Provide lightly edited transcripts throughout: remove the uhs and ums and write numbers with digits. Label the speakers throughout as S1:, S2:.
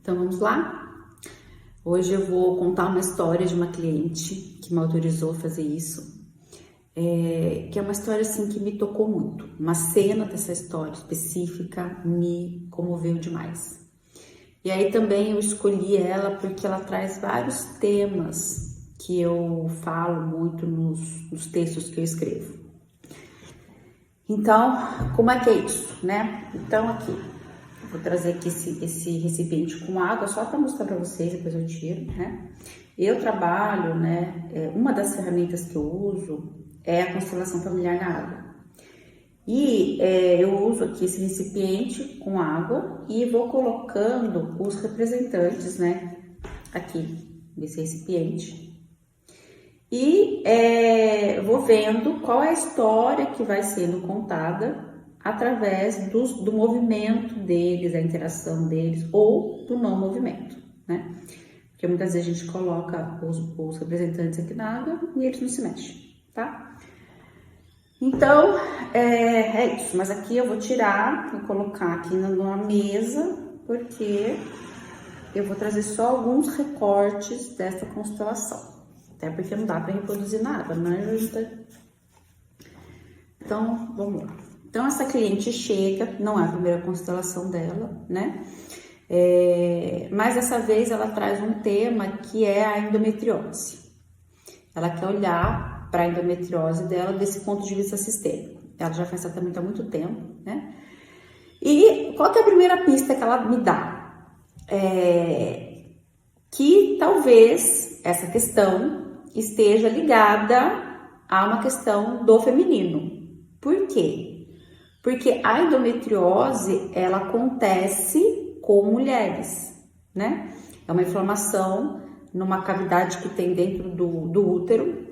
S1: Então vamos lá? Hoje eu vou contar uma história de uma cliente que me autorizou a fazer isso, que é uma história assim que me tocou muito. Uma cena dessa história específica me comoveu demais. E aí também eu escolhi ela porque ela traz vários temas que eu falo muito nos textos que eu escrevo. Então, como é que é isso, né? Então aqui, eu vou trazer aqui esse recipiente com água só para mostrar para vocês, depois eu tiro, né? Eu trabalho, né? Uma das ferramentas que eu uso é a constelação familiar na água. E eu uso aqui esse recipiente com água e vou colocando os representantes, né? Aqui nesse recipiente. E vou vendo qual é a história que vai sendo contada através do movimento deles, da interação deles ou do não movimento, né? Porque muitas vezes a gente coloca os representantes aqui na água e eles não se mexem, tá? Então, é isso. Mas aqui eu vou tirar e colocar aqui numa mesa, porque eu vou trazer só alguns recortes dessa constelação. Até porque não dá para reproduzir nada, né, Júlia? Então, vamos lá. Então, essa cliente chega, não é a primeira constelação dela, né? Mas dessa vez ela traz um tema que é a endometriose. Ela quer olhar para a endometriose dela desse ponto de vista sistêmico. Ela já faz tratamento há muito tempo, né? E qual que é a primeira pista que ela me dá? Que talvez essa questão esteja ligada a uma questão do feminino. Por quê? Porque a endometriose, ela acontece com mulheres, né? É uma inflamação numa cavidade que tem dentro do útero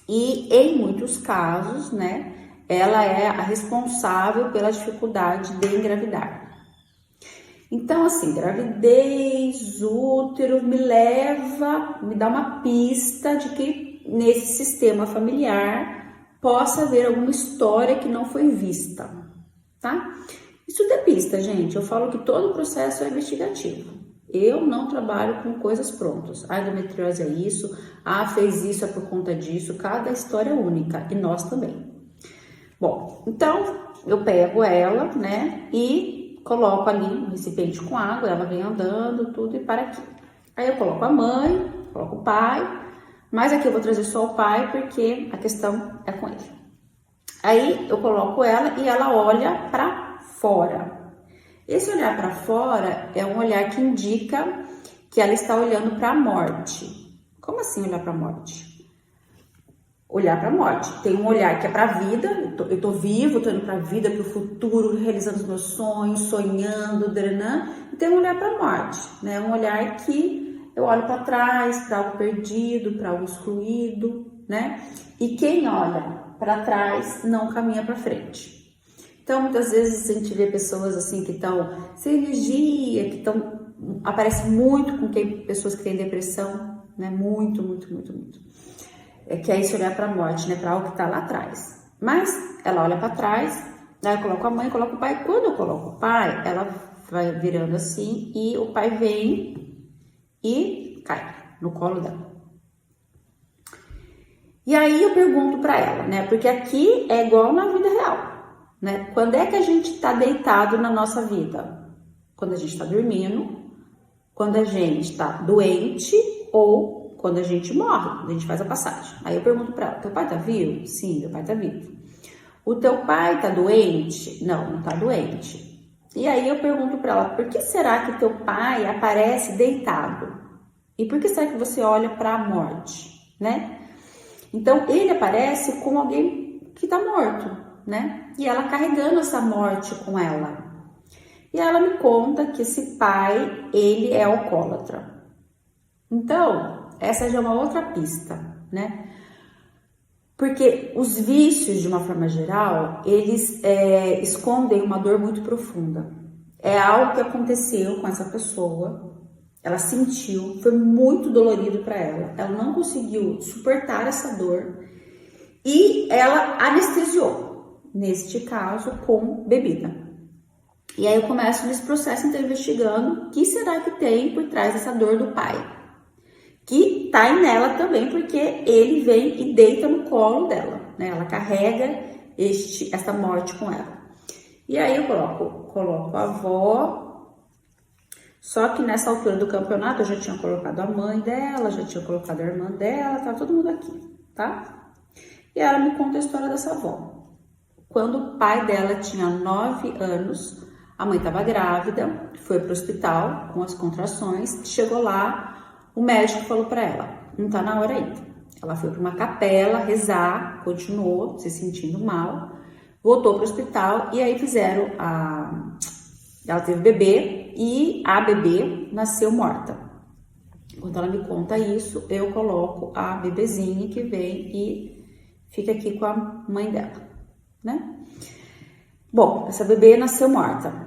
S1: e, em muitos casos, né, ela é a responsável pela dificuldade de engravidar. Então, assim, gravidez, útero, me dá uma pista de que nesse sistema familiar possa haver alguma história que não foi vista, tá? Isso é pista, gente. Eu falo que todo o processo é investigativo. Eu não trabalho com coisas prontas. A endometriose é isso, fez isso é por conta disso, cada história é única, e nós também. Bom, então eu pego ela, né, e coloco ali um recipiente com água, ela vem andando, tudo, e para aqui. Aí eu coloco a mãe, coloco o pai, mas aqui eu vou trazer só o pai porque a questão é com ele. Aí eu coloco ela e ela olha para fora. Esse olhar para fora é um olhar que indica que ela está olhando para a morte. Como assim olhar para a morte? Olhar para a morte. Tem um olhar que é para a vida, eu tô vivo, tô indo para a vida, para o futuro, realizando os meus sonhos, sonhando, e tem um olhar para a morte, né? Um olhar que eu olho para trás, para algo perdido, para algo excluído, né? E quem olha para trás não caminha para frente. Então, muitas vezes a gente vê pessoas assim que estão sem energia, que aparece muito com pessoas que têm depressão, né? Muito. Que é esse olhar para a morte, né? Para algo que está lá atrás. Mas ela olha para trás, aí eu coloco a mãe, coloco o pai. Quando eu coloco o pai, ela vai virando assim e o pai vem e cai no colo dela. E aí eu pergunto para ela, né? Porque aqui é igual na vida real, né? Quando é que a gente está deitado na nossa vida? Quando a gente está dormindo, quando a gente está doente ou quando a gente morre, quando a gente faz a passagem. Aí eu pergunto para ela, teu pai tá vivo? Sim, meu pai tá vivo. O teu pai tá doente? Não tá doente. E aí eu pergunto para ela, por que será que teu pai aparece deitado? E por que será que você olha para a morte, né? Então ele aparece como alguém que tá morto, né? E ela carregando essa morte com ela. E ela me conta que esse pai, ele é alcoólatra. Então, essa já é uma outra pista, né? Porque os vícios, de uma forma geral, eles escondem uma dor muito profunda. É algo que aconteceu com essa pessoa, ela sentiu, foi muito dolorido para ela não conseguiu suportar essa dor e ela anestesiou, neste caso com bebida. E aí eu começo nesse processo, então, investigando o que será que tem por trás dessa dor do pai. Que tá nela também, porque ele vem e deita no colo dela, né? Ela carrega essa morte com ela. E aí eu coloco a avó, só que nessa altura do campeonato eu já tinha colocado a mãe dela, já tinha colocado a irmã dela, tá todo mundo aqui, tá? E ela me conta a história dessa avó. Quando o pai dela tinha 9 anos, a mãe estava grávida, foi pro hospital com as contrações, chegou lá, o médico falou para ela, não tá na hora ainda. Ela foi para uma capela rezar, continuou se sentindo mal, voltou pro hospital e aí fizeram ela teve bebê e a bebê nasceu morta. Quando ela me conta isso, eu coloco a bebezinha que vem e fica aqui com a mãe dela, né? Bom, essa bebê nasceu morta.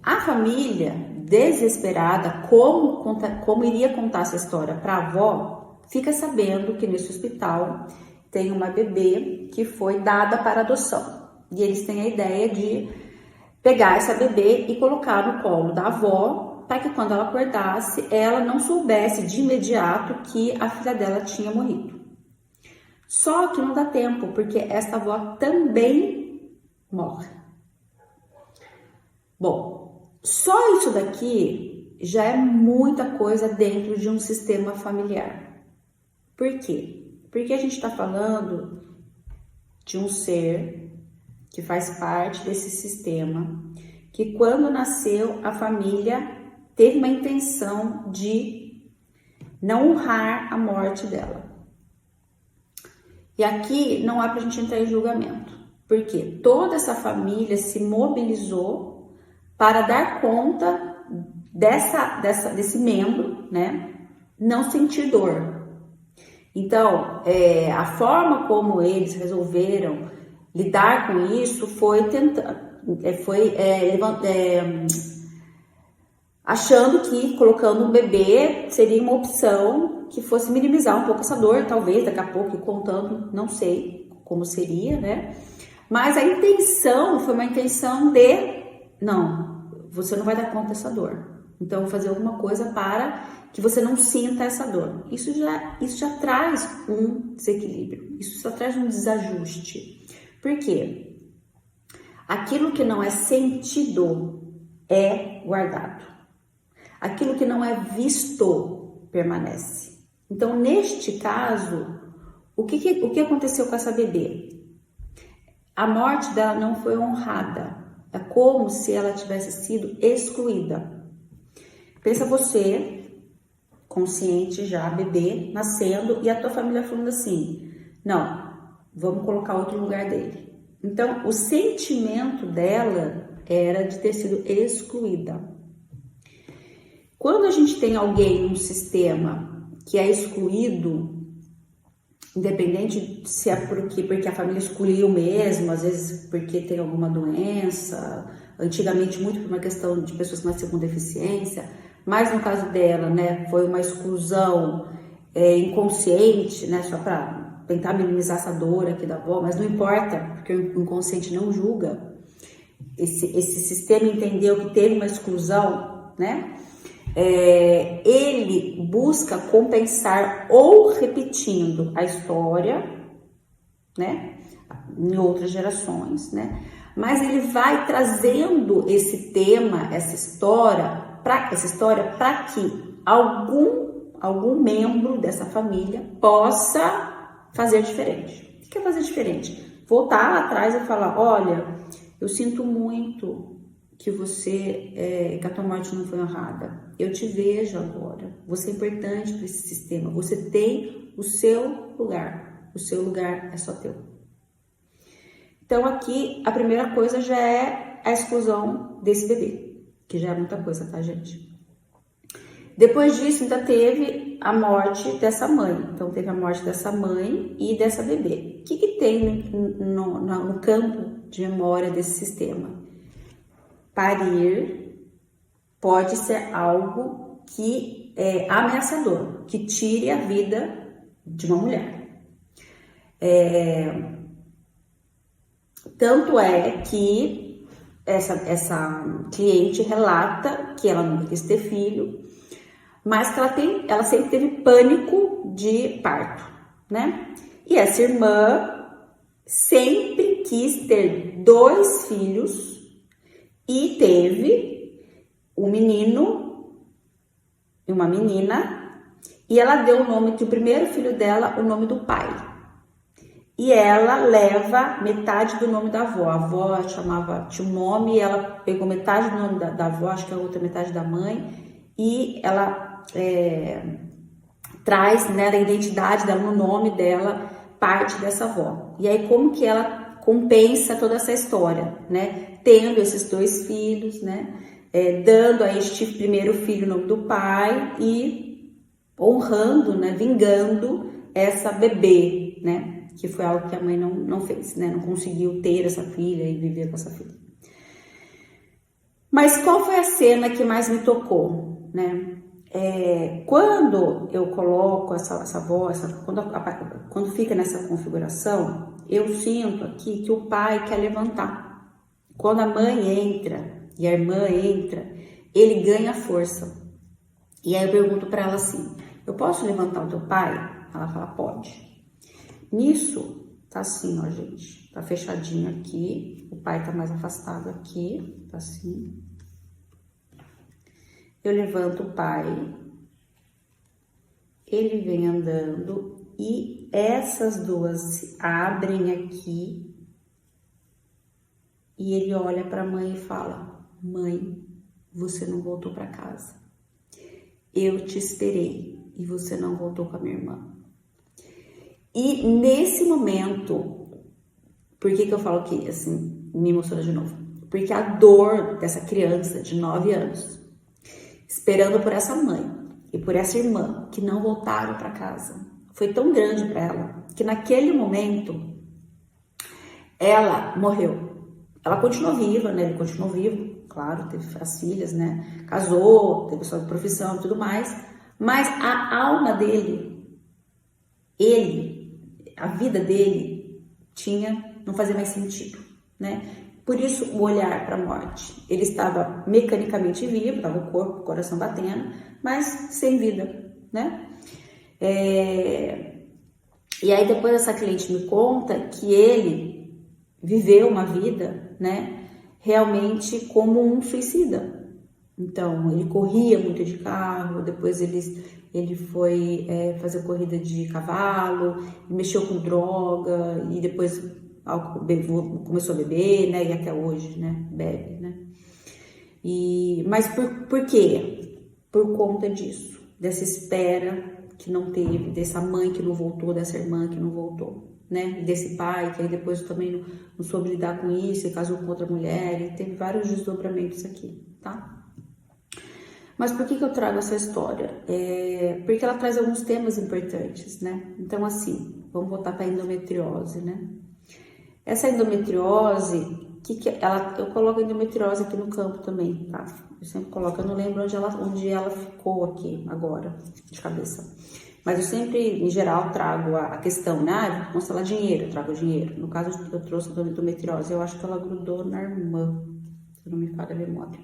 S1: A família, desesperada, como iria contar essa história para a avó, fica sabendo que nesse hospital tem uma bebê que foi dada para adoção. E eles têm a ideia de pegar essa bebê e colocar no colo da avó, para que quando ela acordasse, ela não soubesse de imediato que a filha dela tinha morrido. Só que não dá tempo, porque essa avó também morre. Bom, só isso daqui já é muita coisa dentro de um sistema familiar. Por quê? Porque a gente está falando de um ser que faz parte desse sistema, que quando nasceu a família teve uma intenção de não honrar a morte dela. E aqui não há para a gente entrar em julgamento, porque toda essa família se mobilizou para dar conta desse membro, né, não sentir dor. Então, a forma como eles resolveram lidar com isso foi achando que colocando um bebê seria uma opção que fosse minimizar um pouco essa dor, talvez daqui a pouco contando, não sei como seria, né? Mas a intenção foi uma intenção de não, você não vai dar conta dessa dor. Então, vou fazer alguma coisa para que você não sinta essa dor. Isso já traz um desequilíbrio, isso já traz um desajuste. Por quê? Aquilo que não é sentido é guardado. Aquilo que não é visto permanece. Então, neste caso, o que aconteceu com essa bebê? A morte dela não foi honrada. É como se ela tivesse sido excluída. Pensa você, consciente já, bebê, nascendo, e a tua família falando assim, não, vamos colocar outro lugar dele. Então, o sentimento dela era de ter sido excluída. Quando a gente tem alguém no sistema que é excluído, independente se é porque a família excluiu mesmo, às vezes porque tem alguma doença, antigamente muito por uma questão de pessoas que nasceram com deficiência, mas no caso dela, né, foi uma exclusão inconsciente, né, só para tentar minimizar essa dor aqui da avó, mas não importa, porque o inconsciente não julga. Esse sistema entendeu que teve uma exclusão, né? Ele busca compensar ou repetindo a história, né, em outras gerações, né, mas ele vai trazendo esse tema, essa história para que algum membro dessa família possa fazer diferente. O que é fazer diferente? Voltar lá atrás e falar, olha, eu sinto muito que que a tua morte não foi honrada. Eu te vejo agora. Você é importante para esse sistema. Você tem o seu lugar. O seu lugar é só teu. Então aqui a primeira coisa já é a exclusão desse bebê, que já é muita coisa, tá, gente? Depois disso ainda teve a morte dessa mãe. Então teve a morte dessa mãe e dessa bebê. O que tem no campo de memória desse sistema? Parir pode ser algo que é ameaçador, que tire a vida de uma mulher. Tanto é que essa cliente relata que ela nunca quis ter filho, mas que ela sempre teve pânico de parto, né? E essa irmã sempre quis ter 2 filhos e teve um menino e uma menina, e ela deu o nome do primeiro filho dela, o nome do pai. E ela leva metade do nome da avó. A avó tinha um nome, e ela pegou metade do nome da avó, acho que a outra metade da mãe, e ela traz, né, a identidade dela, no nome dela, parte dessa avó. E aí como que ela compensa toda essa história, né? Tendo esses 2 filhos, né? Dando a este primeiro filho o nome do pai e honrando, né? Vingando essa bebê, né? Que foi algo que a mãe não fez, né? Não conseguiu ter essa filha e viver com essa filha. Mas qual foi a cena que mais me tocou, né? Quando eu coloco essa voz, quando fica nessa configuração, eu sinto aqui que o pai quer levantar. Quando a mãe entra e a irmã entra, ele ganha força. E aí eu pergunto para ela assim: eu posso levantar o teu pai? Ela fala: pode. Nisso, tá assim, ó, gente. Tá fechadinho aqui. O pai tá mais afastado aqui. Tá assim. Eu levanto o pai. Ele vem andando. E essas duas se abrem aqui. E ele olha pra mãe e fala: mãe, você não voltou pra casa. Eu te esperei. E você não voltou com a minha irmã. E nesse momento, por que eu falo que assim, me emociona de novo? Porque a dor dessa criança de 9 anos, esperando por essa mãe e por essa irmã que não voltaram para casa, foi tão grande para ela que naquele momento ela morreu. Ela continuou viva, né? Ele continuou vivo, claro, teve as filhas, né? Casou, teve sua profissão e tudo mais, mas a alma dele, a vida dele não fazia mais sentido, né? Por isso o olhar para a morte. Ele estava mecanicamente vivo, estava o corpo, o coração batendo, mas sem vida, né? E aí depois essa cliente me conta que ele viveu uma vida, né, realmente como um suicida. Então ele corria muito de carro, depois ele foi fazer corrida de cavalo, mexeu com droga e depois começou a beber, né? E até hoje, né? Bebe, né? Mas por quê? Por conta disso, dessa espera que não teve, dessa mãe que não voltou, dessa irmã que não voltou, né? Desse pai que aí depois também não soube lidar com isso e casou com outra mulher e teve vários desdobramentos aqui, tá? Mas por que eu trago essa história? Porque ela traz alguns temas importantes, né? Então, assim, vamos voltar para a endometriose, né? Essa endometriose, eu coloco a endometriose aqui no campo também, tá? Eu sempre coloco, eu não lembro onde ela ficou aqui agora, de cabeça. Mas eu sempre, em geral, trago a questão, né? Vou constelar dinheiro, eu trago dinheiro. No caso, eu trouxe a endometriose, eu acho que ela grudou na irmã, se não me falha a memória.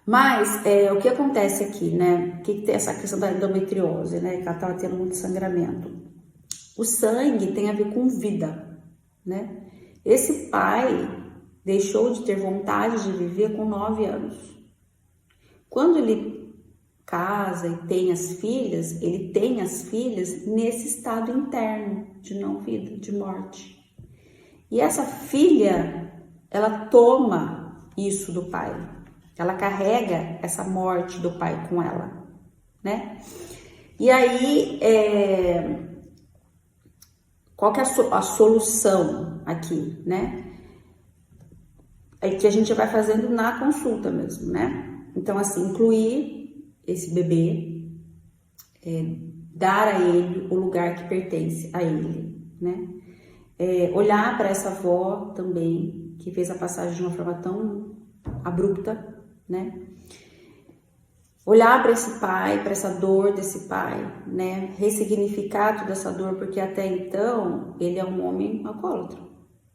S1: Mas o que acontece aqui, né? O que tem essa questão da endometriose, né? Que ela estava tendo muito sangramento. O sangue tem a ver com vida, né? Esse pai deixou de ter vontade de viver com 9 anos. Quando ele casa e tem as filhas, ele tem as filhas nesse estado interno de não vida, de morte. E essa filha, ela toma isso do pai. Ela carrega essa morte do pai com ela, né? E aí, qual que é a solução aqui, né? É que a gente vai fazendo na consulta mesmo, né? Então, assim, incluir esse bebê, dar a ele o lugar que pertence a ele, né? Olhar para essa avó também, que fez a passagem de uma forma tão abrupta, né? Olhar para esse pai, para essa dor desse pai, né? Ressignificar toda essa dor, porque até então ele é um homem alcoólatra,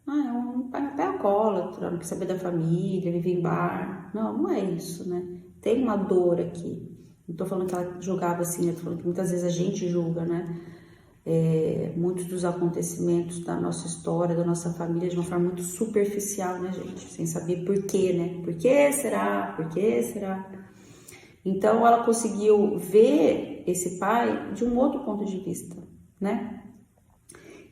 S1: Ah, é um pai alcoólatra, não quer saber da família, vive em bar. Não, não é isso, né? Tem uma dor aqui. Não tô falando que ela julgava assim, eu tô falando que muitas vezes a gente julga, né? Muitos dos acontecimentos da nossa história, da nossa família, de uma forma muito superficial, né, gente? Sem saber por quê, né? Por que será? Por que será? Então ela conseguiu ver esse pai de um outro ponto de vista, né?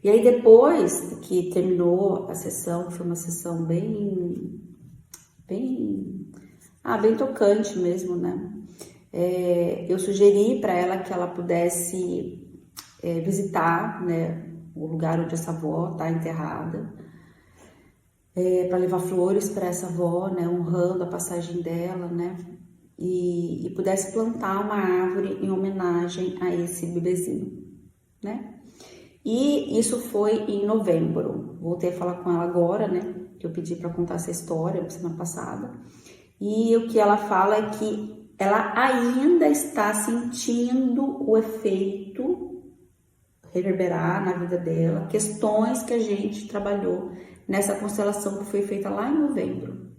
S1: E aí depois que terminou a sessão, que foi uma sessão bem tocante mesmo, né? Eu sugeri para ela que ela pudesse visitar, né, o lugar onde essa avó está enterrada, para levar flores para essa avó, né, honrando a passagem dela, né, e pudesse plantar uma árvore em homenagem a esse bebezinho, né. E isso foi em novembro. Voltei a falar com ela agora, né, que eu pedi para contar essa história semana passada. E o que ela fala é que ela ainda está sentindo o efeito reverberar na vida dela, questões que a gente trabalhou nessa constelação que foi feita lá em novembro.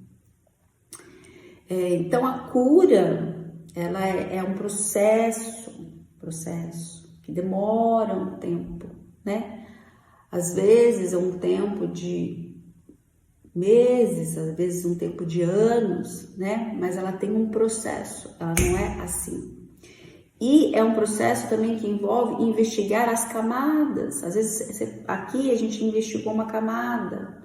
S1: Então a cura, ela é um processo que demora um tempo, né? Às vezes é um tempo de meses, às vezes um tempo de anos, né? Mas ela tem um processo, ela não é assim. E é um processo também que envolve investigar as camadas. Às vezes, aqui a gente investigou uma camada.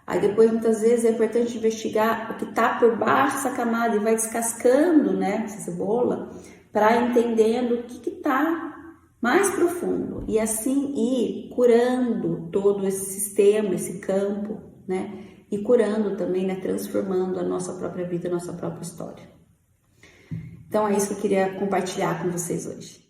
S1: Aí depois, muitas vezes, é importante investigar o que está por baixo dessa camada e vai descascando, né, essa cebola, para entendendo o que está mais profundo. E assim ir curando todo esse sistema, esse campo, né, e curando também, né, transformando a nossa própria vida, a nossa própria história. Então é isso que eu queria compartilhar com vocês hoje.